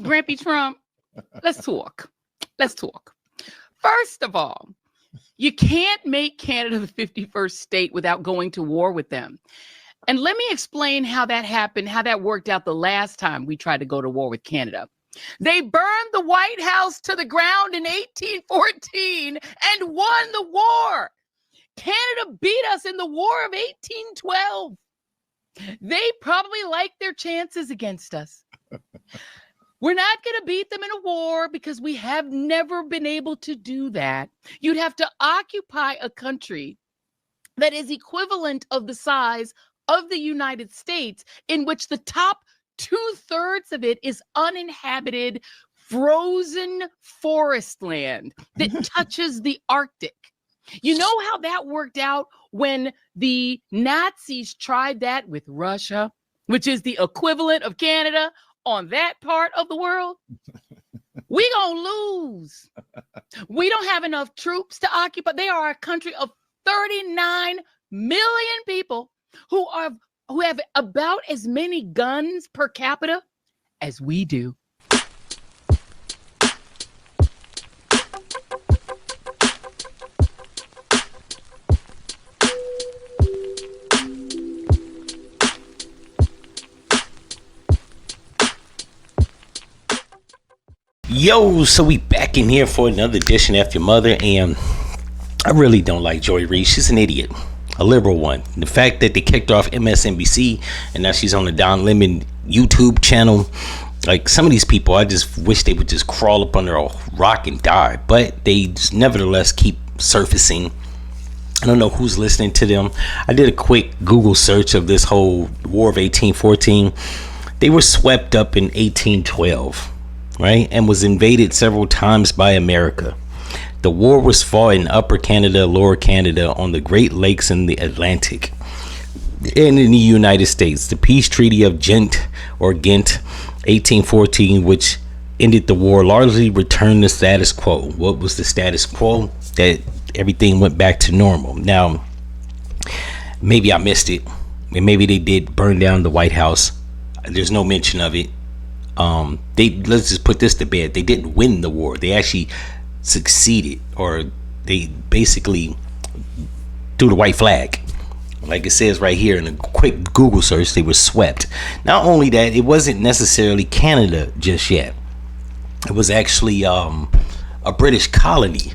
Grampy Trump, let's talk. Let's talk. First of all, you can't make Canada the 51st state without going to war with them. And let me explain how that happened, how that worked out the last time we tried to go to war with Canada. They burned the White House to the ground in 1814 and won the war. Canada beat us in the War of 1812. They probably liked their chances against us. We're not going to beat them in a war because we have never been able to do that. You'd have to occupy a country that is equivalent of the size of the United States, in which the top 2/3 of it is uninhabited, frozen forest land that touches the Arctic. You know how that worked out when the Nazis tried that with Russia, which is the equivalent of Canada on that part of the world? We gonna lose. We don't have enough troops to occupy. They are a country of 39 million people who have about as many guns per capita as we do. Yo, so we back in here for another edition of F-ya-Motha, and I really don't like Joy Reid. She's an idiot, a liberal one. The fact that they kicked her off MSNBC and now she's on the Don Lemon YouTube channel, like, some of these people, I just wish they would just crawl up under a rock and die, but they just nevertheless keep surfacing. I don't know who's listening to them. I did a quick Google search of this whole War of 1814. They were swept up in 1812. Right, and was invaded several times by America. The war was fought in Upper Canada, Lower Canada, on the Great Lakes in the Atlantic, and in the United States. The Peace Treaty of Ghent, 1814, which ended the war, largely returned the status quo. What was the status quo? That everything went back to normal. Now, maybe I missed it, and maybe they did burn down the White House. There's no mention of it. Let's just put this to bed. They didn't win the war. They actually succeeded, or they basically threw the white flag. Like it says right here in a quick Google search, they were swept. Not only that, it wasn't necessarily Canada just yet. It was actually a British colony.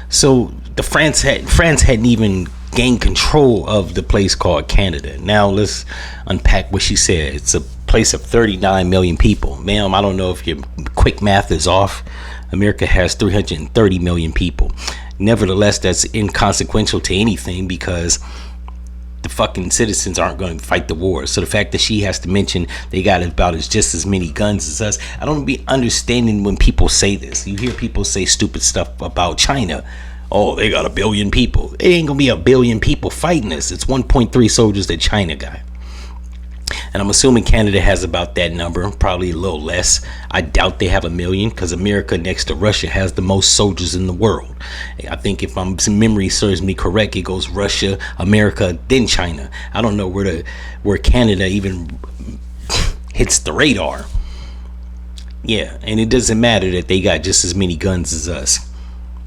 So the France hadn't even gained control of the place called Canada. Now let's unpack what she said. It's a place of 39 million people. Ma'am, I don't know if your quick math is off. America has 330 million people. Nevertheless, that's inconsequential to anything because the fucking citizens aren't going to fight the war. So the fact that she has to mention they got about just as many guns as us, I don't be understanding when people say this. You hear people say stupid stuff about China. Oh, they got 1 billion people. It ain't gonna be 1 billion people fighting us. It's 1.3 soldiers that China got. And I'm assuming Canada has about that number, probably a little less. I doubt they have 1 million because America next to Russia has the most soldiers in the world. I think if my memory serves me correct, it goes Russia, America, then China. I don't know where Canada even hits the radar. Yeah, and it doesn't matter that they got just as many guns as us.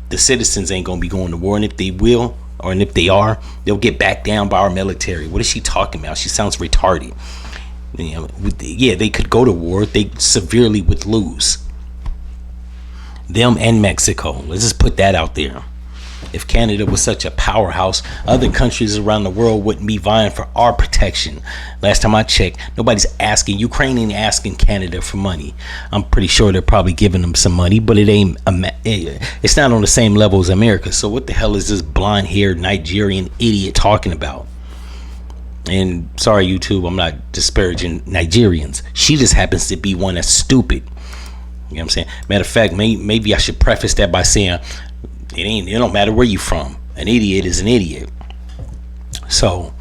The citizens ain't gonna be going to war, and if they will, or and if they are, they'll get backed down by our military. What is she talking about? She sounds retarded. You know, yeah, they could go to war. They severely would lose. Them and Mexico. Let's just put that out there. If Canada was such a powerhouse, other countries around the world wouldn't be vying for our protection. Last time I checked, nobody's asking. Ukraine ain't asking Canada for money. I'm pretty sure they're probably giving them some money, but it's not on the same level as America. So what the hell is this blonde-haired Nigerian idiot talking about? And sorry, YouTube, I'm not disparaging Nigerians. She just happens to be one that's stupid. You know what I'm saying? Matter of fact, maybe I should preface that by saying it don't matter where you from. An idiot is an idiot. So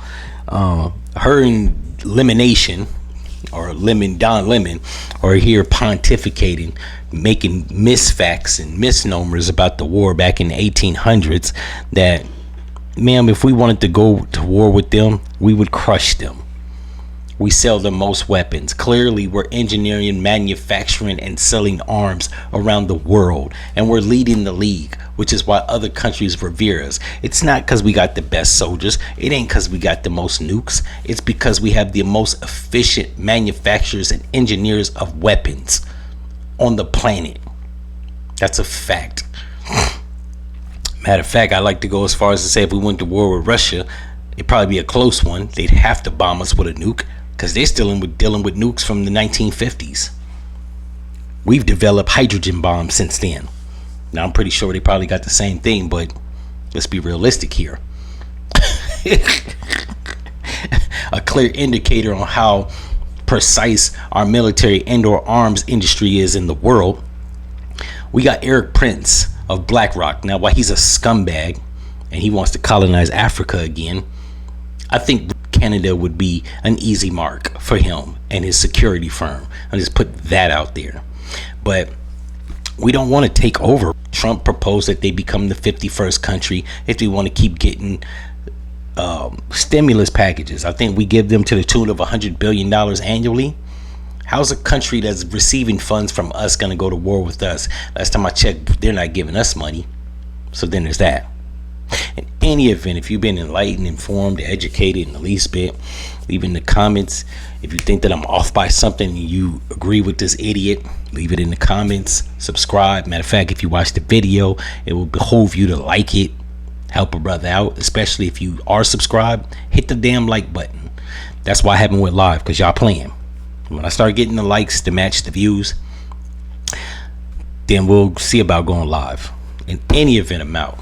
her and Lemonation, or Don Lemon, are here pontificating, making misfacts and misnomers about the war back in the 1800s that, ma'am, if we wanted to go to war with them, we would crush them. We sell the most weapons. Clearly, we're engineering, manufacturing, and selling arms around the world. And we're leading the league, which is why other countries revere us. It's not because we got the best soldiers. It ain't because we got the most nukes. It's because we have the most efficient manufacturers and engineers of weapons on the planet. That's a fact. Matter of fact, I like to go as far as to say if we went to war with Russia, it'd probably be a close one. They'd have to bomb us with a nuke because they're still dealing with nukes from the 1950s. We've developed hydrogen bombs since then. Now, I'm pretty sure they probably got the same thing, but let's be realistic here. A clear indicator on how precise our military and/or arms industry is in the world. We got Eric Prince of BlackRock. Now, while he's a scumbag and he wants to colonize Africa again, I think Canada would be an easy mark for him and his security firm. I'll just put that out there. But we don't want to take over. Trump proposed that they become the 51st country if they want to keep getting stimulus packages. I think we give them to the tune of $100 billion annually. How's a country that's receiving funds from us going to go to war with us? Last time I checked, they're not giving us money. So then there's that. In any event, if you've been enlightened, informed, educated in the least bit, leave in the comments. If you think that I'm off by something and you agree with this idiot, leave it in the comments. Subscribe. Matter of fact, if you watch the video, it will behoove you to like it. Help a brother out, especially if you are subscribed. Hit the damn like button. That's why I haven't went live, because y'all playing. When I start getting the likes to match the views, then we'll see about going live. In any event, I'm out.